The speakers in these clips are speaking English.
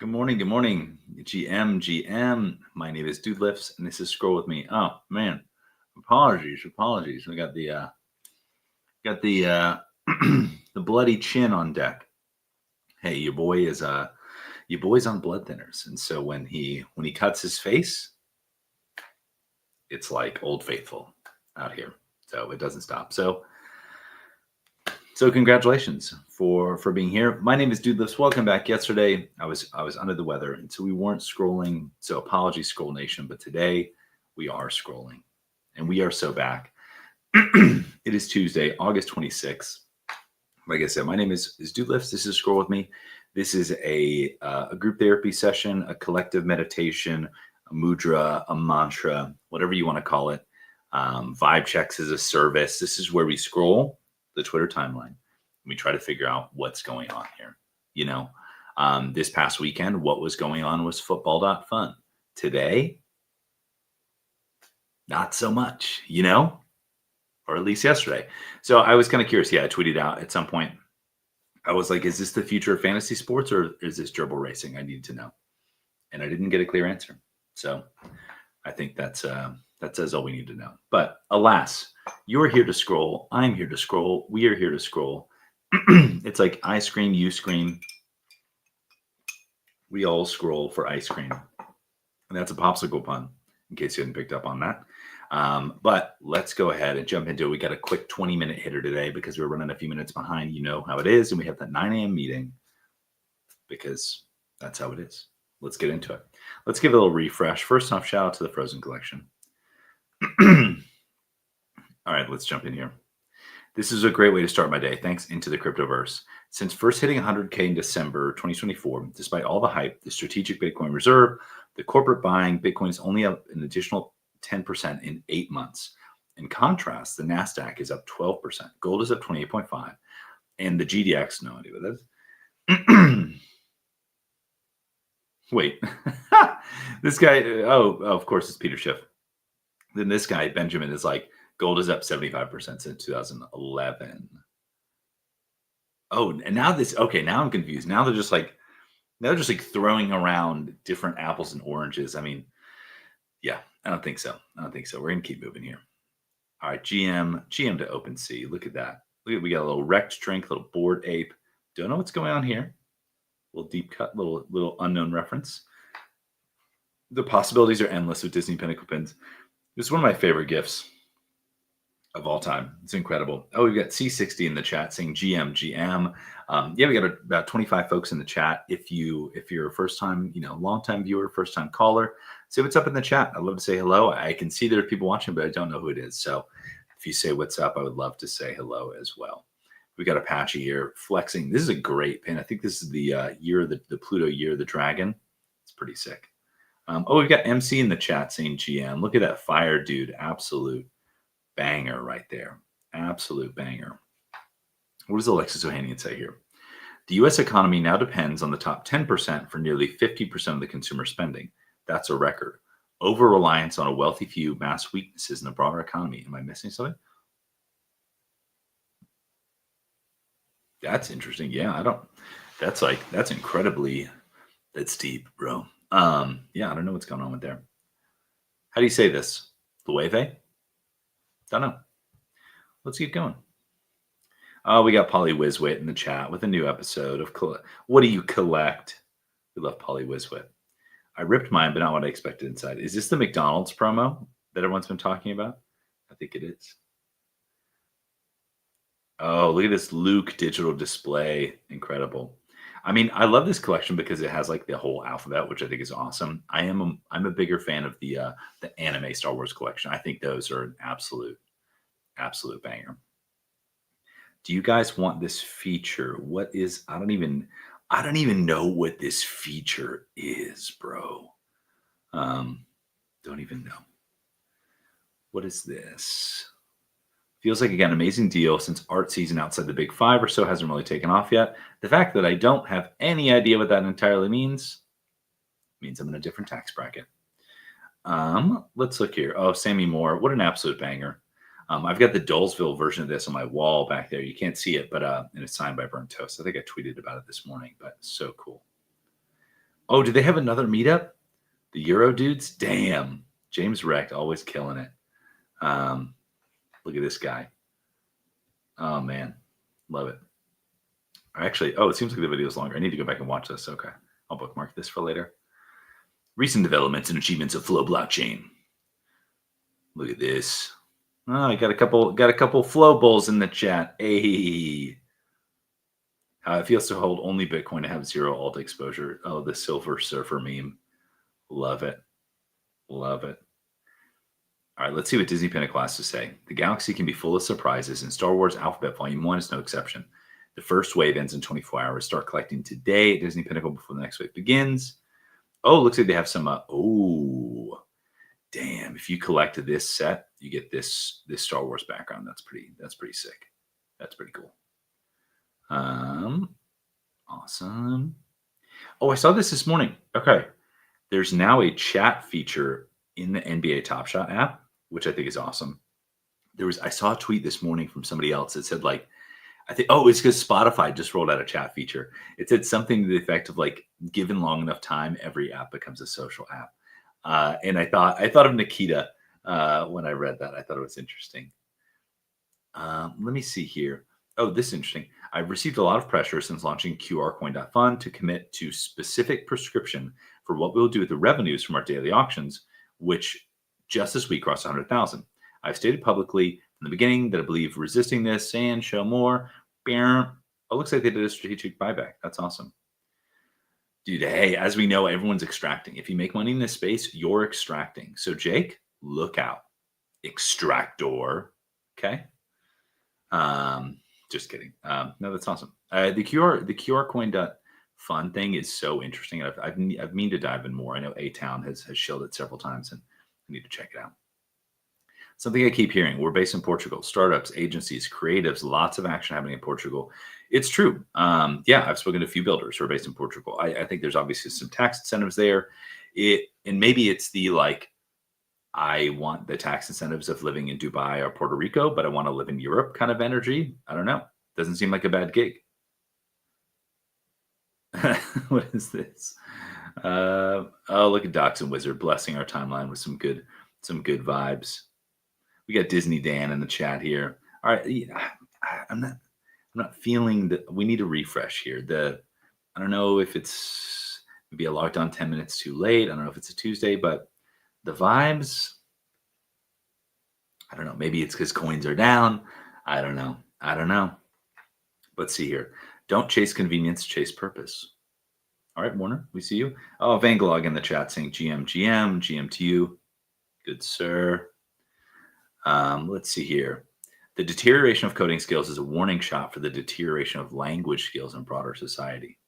Good morning. Good morning. GM. My name is Dude Lifts, and this is Scroll with Me. Oh man, apologies. We got the the bloody chin on deck. Hey, your boy's on blood thinners, and so when he cuts his face, it's like Old Faithful out here. So it doesn't stop. So congratulations for being here. My name is Dude Lifts. Welcome back. Yesterday I was under the weather, and so we weren't scrolling. So apologies, Scroll Nation. But today we are scrolling, and we are so back. It is Tuesday, August 26th. Like I said, my name is Dude Lifts. This is Scroll with Me. This is a group therapy session, a collective meditation, a mudra, a mantra, whatever you want to call it. Vibe checks as a service. This is where we scroll the Twitter timeline. We try to figure out what's going on here. This past weekend, what was going on was football.fun. Today, not so much, or at least yesterday. So I was kind of curious. Yeah, I tweeted out at some point. I was like, is this the future of fantasy sports or is this dribble racing? I need to know. And I didn't get a clear answer. So I think that says all we need to know. But alas, you're here to scroll. I'm here to scroll. We are here to scroll. It's like I scream, you scream. We all scroll for ice cream. And that's a popsicle pun, in case you hadn't picked up on that. But let's go ahead and jump into it. We got a quick 20-minute hitter today because we're running a few minutes behind. You know how it is. And we have that 9 a.m. meeting because that's how it is. Let's get into it. Let's give it a little refresh. First off, shout out to the Frozen collection. All right, let's jump in here. This is a great way to start my day. Thanks into the cryptoverse. Since first hitting 100K in December 2024, despite all the hype, the strategic Bitcoin reserve, the corporate buying, Bitcoin is only up an additional 10% in 8 months. In contrast, the NASDAQ is up 12%. Gold is up 28.5%. And the GDX, no idea what that is. Wait, this guy, of course, it's Peter Schiff. Then this guy, Benjamin, is like, gold is up 75% since 2011. Oh, and now now I'm confused. Now they're just like throwing around different apples and oranges. I mean, yeah, I don't think so. We're going to keep moving here. All right, GM to OpenSea. Look at that. We got a little wrecked drink, little bored ape. Don't know what's going on here. Little deep cut, little unknown reference. The possibilities are endless with Disney Pinnacle pins. This is one of my favorite gifts of all time. It's incredible. Oh, we've got C60 in the chat saying GM. Yeah, we got about 25 folks in the chat. If you're a first time, long time viewer, first time caller, say what's up in the chat. I'd love to say hello. I can see there are people watching, but I don't know who it is. So if you say what's up, I would love to say hello as well. We got Apache here flexing. This is a great pin. I think this is the year of the Pluto year of the dragon. It's pretty sick. We've got MC in the chat saying GM. Look at that fire, dude. Absolute banger right there. Absolute banger. What does Alexis Ohanian say here? The U.S. economy now depends on the top 10% for nearly 50% of the consumer spending. That's a record. Over-reliance on a wealthy few, mass weaknesses in the broader economy. Am I missing something? That's interesting. Yeah, that's incredibly, that's deep, bro. Yeah, I don't know what's going on with there. How do you say this? Lueve? Don't know. Let's keep going. Oh, we got Polly Wizwit in the chat with a new episode of What Do You Collect? We love Polly Wizwit. I ripped mine, but not what I expected inside. Is this the McDonald's promo that everyone's been talking about? I think it is. Oh, look at this Luke digital display. Incredible. I mean, I love this collection because it has like the whole alphabet, which I think is awesome. I'm a bigger fan of the anime Star Wars collection. I think those are an absolute banger. Do you guys want this feature? What is, I don't even know what this feature is, bro. Don't even know. What is this? Feels like, again, amazing deal since art season outside the big five or so hasn't really taken off yet. The fact that I don't have any idea what that entirely means I'm in a different tax bracket. Let's look here. Oh, Sammy Moore. What an absolute banger. I've got the Dolesville version of this on my wall back there. You can't see it, but and it's signed by Burnt Toast. I think I tweeted about it this morning, but so cool. Oh, do they have another meetup? The Euro dudes? Damn. James Recht always killing it. Look at this guy. Oh man. Love it. Actually, oh, it seems like the video is longer. I need to go back and watch this. Okay. I'll bookmark this for later. Recent developments and achievements of Flow blockchain. Look at this. Oh, I got a couple Flow bulls in the chat. Hey. How it feels to hold only Bitcoin and have zero alt exposure. Oh, the Silver Surfer meme. Love it. Love it. All right, let's see what Disney Pinnacle has to say. The galaxy can be full of surprises, and Star Wars Alphabet Volume 1 is no exception. The first wave ends in 24 hours. Start collecting today at Disney Pinnacle before the next wave begins. Oh, looks like they have some. Oh, damn! If you collect this set, you get this Star Wars background. That's pretty sick. That's pretty cool. Awesome. Oh, I saw this morning. Okay, there's now a chat feature in the NBA Top Shot app, which I think is awesome. I saw a tweet this morning from somebody else that said like, I think, oh, it's because Spotify just rolled out a chat feature. It said something to the effect of like, given long enough time, every app becomes a social app. And I thought of Nikita when I read that. I thought it was interesting. Let me see here. Oh, this is interesting. I've received a lot of pressure since launching QRcoin.fund to commit to specific prescription for what we'll do with the revenues from our daily auctions, which just this week crossed 100,000. I've stated publicly from the beginning that I believe resisting this and show more. Oh, looks like they did a strategic buyback. That's awesome. Dude, hey, as we know, everyone's extracting. If you make money in this space, you're extracting. So, Jake, look out. Extractor. Okay. Just kidding. No, that's awesome. The QR coin fun thing is so interesting. I've mean to dive in more. I know A Town has shilled it several times, and I need to check it out. Something I keep hearing: we're based in Portugal. Startups, agencies, creatives, lots of action happening in Portugal. It's true. Yeah, I've spoken to a few builders who are based in Portugal. I think there's obviously some tax incentives there. And maybe it's the like, I want the tax incentives of living in Dubai or Puerto Rico, but I want to live in Europe kind of energy. I don't know. Doesn't seem like a bad gig. What is this? Oh, look at Docs and Wizard blessing our timeline with some good vibes. We got Disney Dan in the chat here. All right, I'm not feeling that we need a refresh here. I don't know if it's maybe I logged on 10 minutes too late. I don't know if it's a Tuesday, but the vibes, I don't know. Maybe it's because coins are down. I don't know. Let's see here. Don't chase convenience, chase purpose. All right, Warner, we see you. Oh, Vanglog in the chat saying GM to you. Good, sir. Let's see here. The deterioration of coding skills is a warning shot for the deterioration of language skills in broader society.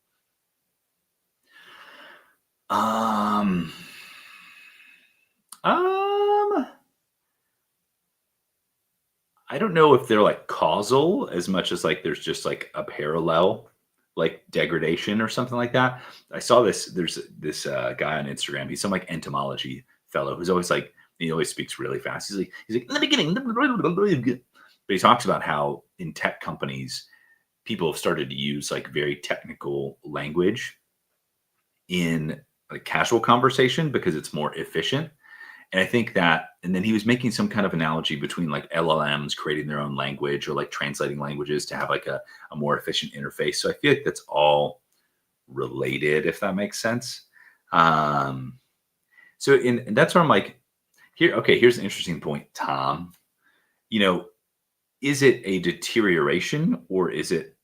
I don't know if they're like causal as much as like there's just like a parallel, like degradation or something like that. I saw this. There's this guy on Instagram. He's some like entomology fellow who's always like, he always speaks really fast. He's like in the beginning, but he talks about how in tech companies, people have started to use like very technical language in like casual conversation because it's more efficient. And I think that, and then he was making some kind of analogy between like LLMs creating their own language or like translating languages to have like a more efficient interface. So I feel like that's all related, if that makes sense. And that's where I'm like, here's an interesting point, Tom. Is it a deterioration or is it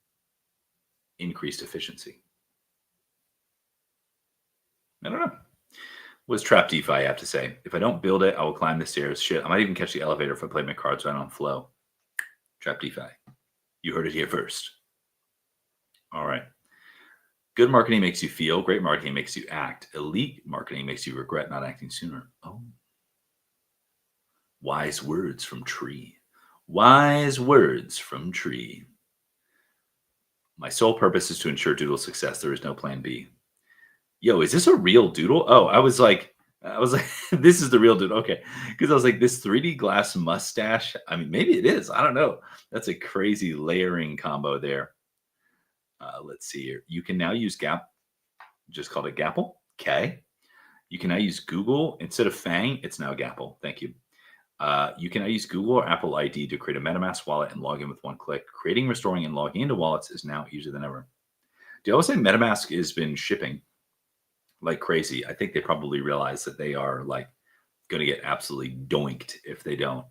increased efficiency? I don't know. What does Trap DeFi have to say? If I don't build it, I will climb the stairs. Shit, I might even catch the elevator if I play my cards right on flow. Trap DeFi. You heard it here first. All right. Good marketing makes you feel. Great marketing makes you act. Elite marketing makes you regret not acting sooner. Oh. Wise words from Tree. Wise words from Tree. My sole purpose is to ensure Doodle success. There is no plan B. Yo, is this a real Doodle? Oh, I was like, this is the real Doodle. Okay. Because I was like, this 3D glass mustache. I mean, maybe it is. I don't know. That's a crazy layering combo there. Let's see here. You can now use Gap. Just called it Gapple. Okay. You can now use Google instead of Fang. It's now Gapple. Thank you. You can now use Google or Apple ID to create a MetaMask wallet and log in with one click. Creating, restoring, and logging into wallets is now easier than ever. Do you always say MetaMask has been shipping like crazy? I think they probably realize that they are like going to get absolutely doinked if they don't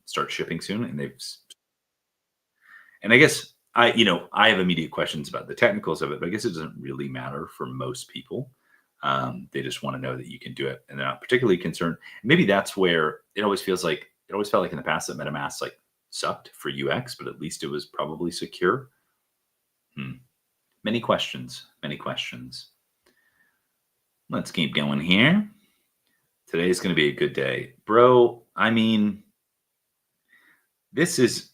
start shipping soon. And I guess I have immediate questions about the technicals of it, but I guess it doesn't really matter for most people. They just want to know that you can do it, and they're not particularly concerned. Maybe that's where it always felt like in the past that MetaMask like sucked for UX, but at least it was probably secure. Hmm. Many questions, many questions. Let's keep going here. Today's going to be a good day, bro. I mean, this is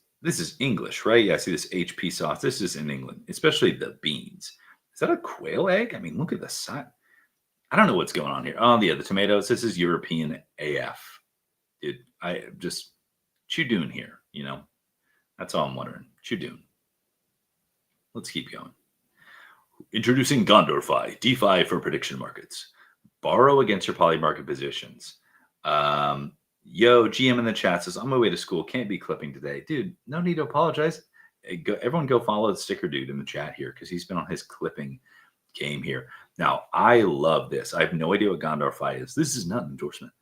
English, right? Yeah, I see this HP sauce. This is in England, especially the beans. Is that a quail egg? I mean, look at the size. I don't know what's going on here. Oh, yeah, the tomatoes. This is European AF. Dude, I just Chudoon here, That's all I'm wondering. Chudoon. Let's keep going. Introducing Gondorfi, DeFi for prediction markets. Borrow against your poly market positions. Yo, GM in the chat says, on my way to school, can't be clipping today. Dude, no need to apologize. Everyone go follow the sticker dude in the chat here because he's been on his clipping game here. Now, I love this. I have no idea what Gondorfi is. This is not an endorsement.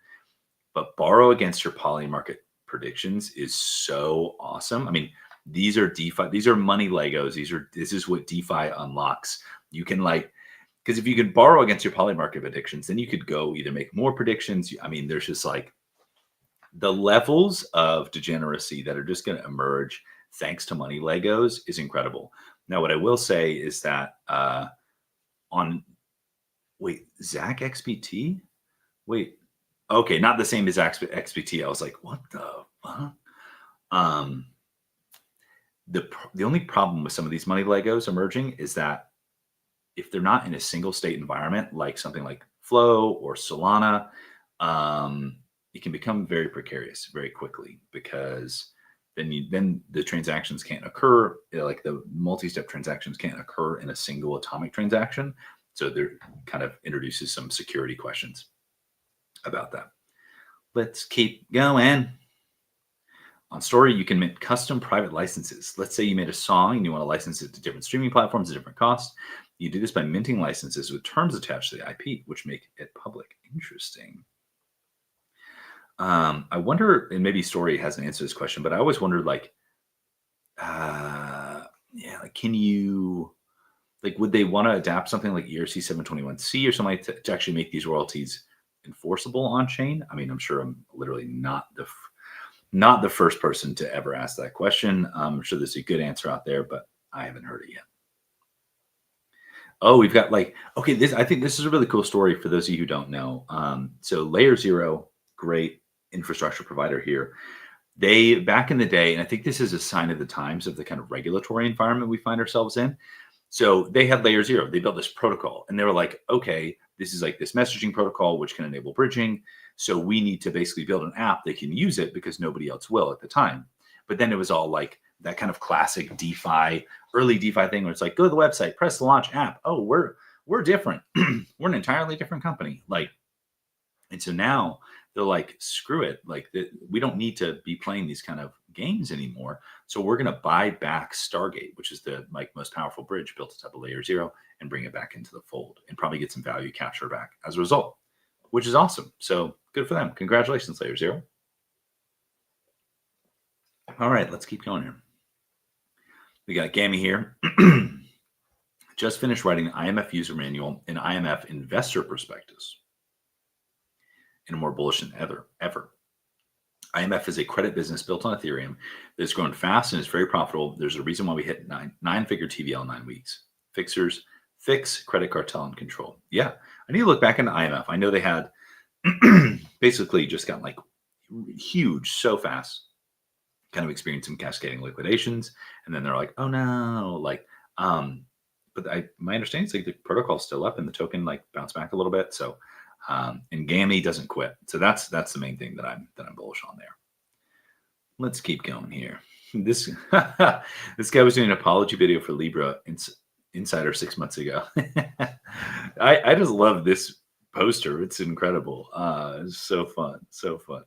But borrow against your poly market predictions is so awesome. I mean, these are DeFi. These are money Legos. This is what DeFi unlocks. You can because if you can borrow against your poly market predictions, then you could go either make more predictions. I mean, there's just like the levels of degeneracy that are just going to emerge thanks to money Legos is incredible. Now, what I will say is that Zach XBT? Wait, okay, not the same as XBT. I was like, what the fuck? The only problem with some of these money Legos emerging is that if they're not in a single state environment, like something like Flow or Solana, it can become very precarious very quickly because then the transactions can't occur. Like the multi-step transactions can't occur in a single atomic transaction. So there kind of introduces some security questions about that. Let's keep going. On Story, you can mint custom private licenses. Let's say you made a song and you want to license it to different streaming platforms at different costs. You do this by minting licenses with terms attached to the IP, which make it public. Interesting. I wonder, and maybe Story hasn't answered this question, but I always wondered, can you, would they want to adapt something like ERC 721C or something to actually make these royalties enforceable on chain? I mean, I'm sure I'm literally not the first person to ever ask that question. I'm sure there's a good answer out there, but I haven't heard it yet. Oh, we've got I think this is a really cool story for those of you who don't know. So Layer Zero, great infrastructure provider here. They, back in the day, and I think this is a sign of the times of the kind of regulatory environment we find ourselves in. So they had Layer Zero. They built this protocol and they were like, okay, this is like this messaging protocol, which can enable bridging. So we need to basically build an app that can use it because nobody else will at the time. But then it was all like that kind of classic DeFi, early DeFi thing where it's like, go to the website, press the launch app. Oh, we're different. We're an entirely different company. And so now they're like, screw it. We don't need to be playing these kind of games anymore. So we're going to buy back Stargate, which is the most powerful bridge built on top of Layer Zero, and bring it back into the fold and probably get some value capture back as a result, which is awesome. So good for them. Congratulations, Layer Zero. All right, let's keep going here. We got Gammy here. Just finished writing IMF user manual and IMF investor prospectus. And more bullish than ever. IMF is a credit business built on Ethereum that's grown fast and is very profitable. There's a reason why we hit nine-figure TVL in 9 weeks. Fixers fix credit cartel and control. Yeah, I need to look back into IMF. I know they had basically just got huge so fast, kind of experienced some cascading liquidations, and then they're like, oh no, but my understanding is the protocol's still up and the token bounced back a little bit. So and Gammy doesn't quit. So that's the main thing that I'm bullish on there. Let's keep going here. This this guy was doing an apology video for Libra Insider 6 months ago. I just love this poster. It's incredible. It's so fun. So fun.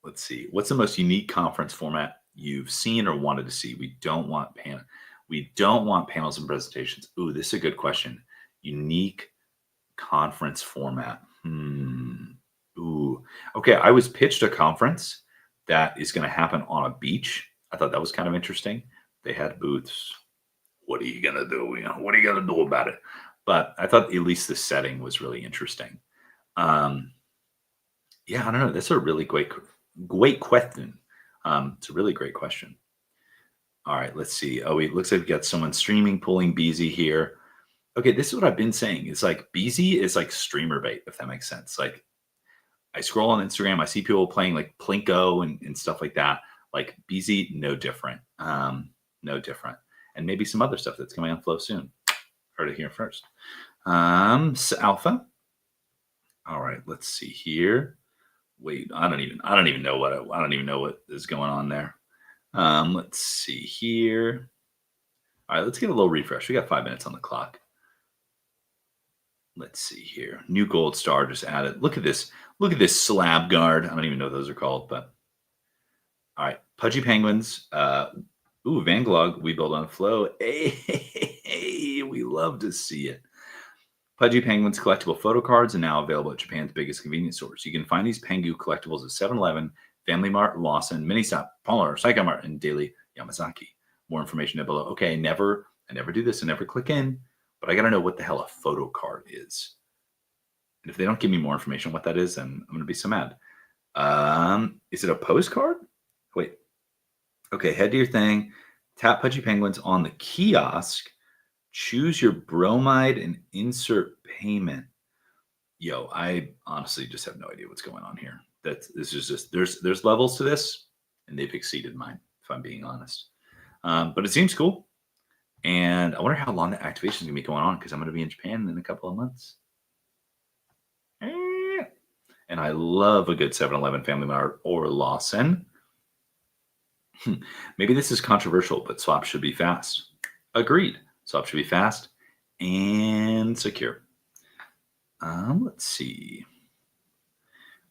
Let's see. What's the most unique conference format you've seen or wanted to see? We don't want panels and presentations. Ooh, this is a good question. Unique conference format. Ooh. Okay, I was pitched a conference that is going to happen on a beach. I thought that was kind of interesting. They had booths. What are you going to do? What are you going to do about it? But I thought at least the setting was really interesting. Um, yeah, I don't know. That's a really great question. It's a really great question. All right, let's see. Oh, it looks like we got someone streaming, pulling Beezy here. Okay, this is what I've been saying. It's like Beezy is like streamer bait, if that makes sense. Like I scroll on Instagram, I see people playing like Plinko and stuff like that. Like Beezy, no different. No different. And maybe some other stuff that's coming on Flow soon. Heard it here first. Alpha. All right, let's see here. Wait, I don't even know what is going on there. Let's see here. All right, let's get a little refresh. We got 5 minutes on the clock. Let's see here. New gold star just added. Look at this. Look at this slab guard. I don't even know what those are called, but all right. Pudgy penguins. Van Glog. We build on Flow. Hey, we love to see it. Pudgy Penguins collectible photo cards are now available at Japan's biggest convenience stores. You can find these Pengu collectibles at 7-Eleven, Family Mart, Lawson, Ministop, Polar, Psychomart, and Daily Yamazaki. More information down below. Okay, I never do this. I never click in, but I got to know what the hell a photo card is. And if they don't give me more information on what that is, then I'm going to be so mad. Is it a postcard? Wait. Okay, head to your thing. Tap Pudgy Penguins on the kiosk. Choose your bromide and insert payment. Yo, I honestly just have no idea what's going on here. This is just there's levels to this, and they've exceeded mine, if I'm being honest. But it seems cool, and I wonder how long the activation is gonna be going on because I'm gonna be in Japan in a couple of months. And I love a good 7-Eleven, Family Mart, or Lawson. Maybe this is controversial, but swaps should be fast. Agreed. Swap should be fast and secure. Let's see.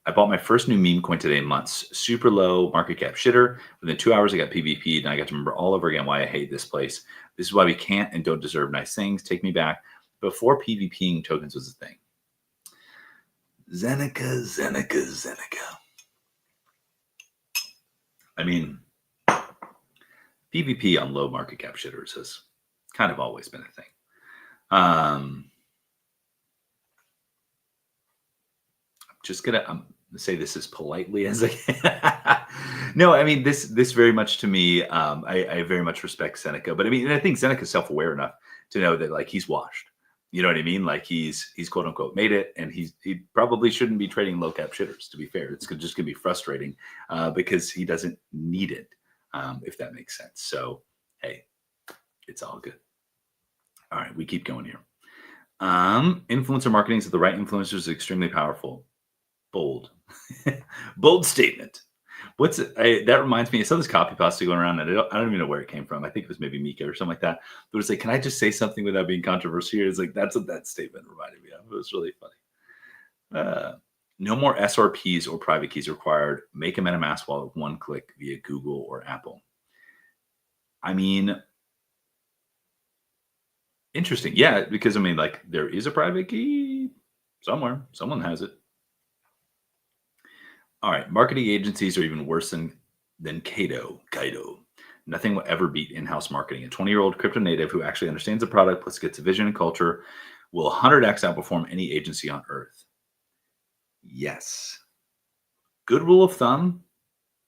I bought my first new meme coin today in months. Super low market cap shitter. Within 2 hours, I got PvP'd, and I got to remember all over again why I hate this place. This is why we can't and don't deserve nice things. Take me back before PvPing tokens was a thing. Zeneca. I mean, PvP on low market cap shitters has kind of always been a thing. I'm gonna say this as politely as I can. No, I mean this very much to me. I very much respect Seneca, but I mean, and I think Seneca's self-aware enough to know that like he's washed. You know what I mean? Like he's quote unquote made it, and he probably shouldn't be trading low cap shitters. To be fair, it's just gonna be frustrating because he doesn't need it. If that makes sense. So hey, it's all good. All right, we keep going here. Influencer marketing is the right influencers is extremely powerful. Bold. Bold statement. That reminds me, I saw this copy pasta going around, and I don't even know where it came from. I think it was maybe Mika or something like that. But it's like, can I just say something without being controversial here? It's like, that's what that statement reminded me of. It was really funny. No more SRPs or private keys required. Make a MetaMask wallet with one click via Google or Apple. I mean, interesting. Yeah, because I mean, like, there is a private key somewhere. Someone has it. All right, marketing agencies are even worse than Kaido. Nothing will ever beat in-house marketing. A 20-year-old crypto native who actually understands the product plus gets a vision and culture will 100x outperform any agency on earth. Yes. Good rule of thumb,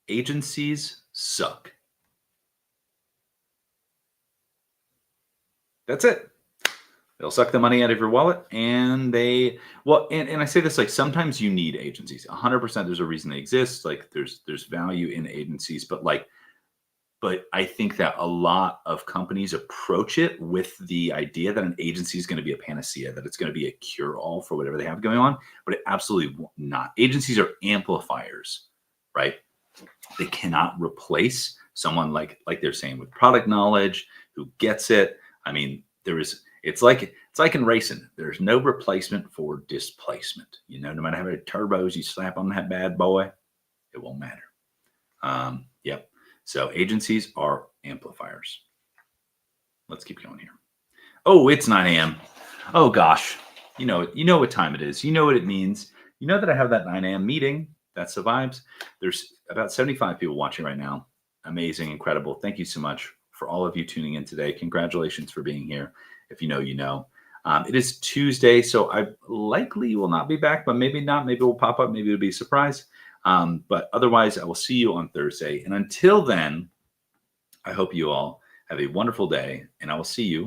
agencies suck. That's it. They'll suck the money out of your wallet, and and I say this like sometimes you need agencies. 100%, there's a reason they exist. Like there's value in agencies, but I think that a lot of companies approach it with the idea that an agency is going to be a panacea, that it's going to be a cure-all for whatever they have going on, but it absolutely not. Agencies are amplifiers, right? They cannot replace someone like they're saying with product knowledge who gets it. I mean, It's like in racing. There's no replacement for displacement. No matter how many turbos you slap on that bad boy, it won't matter. Yep. So agencies are amplifiers. Let's keep going here. Oh, it's 9 a.m. Oh gosh. You know what time it is. You know what it means. You know that I have that 9 a.m. meeting. That's the vibes. There's about 75 people watching right now. Amazing, incredible. Thank you so much for all of you tuning in today. Congratulations for being here. If you know, you know. It is Tuesday, so I likely will not be back, but maybe not. Maybe it will pop up. Maybe it'll be a surprise. But otherwise, I will see you on Thursday. And until then, I hope you all have a wonderful day, and I will see you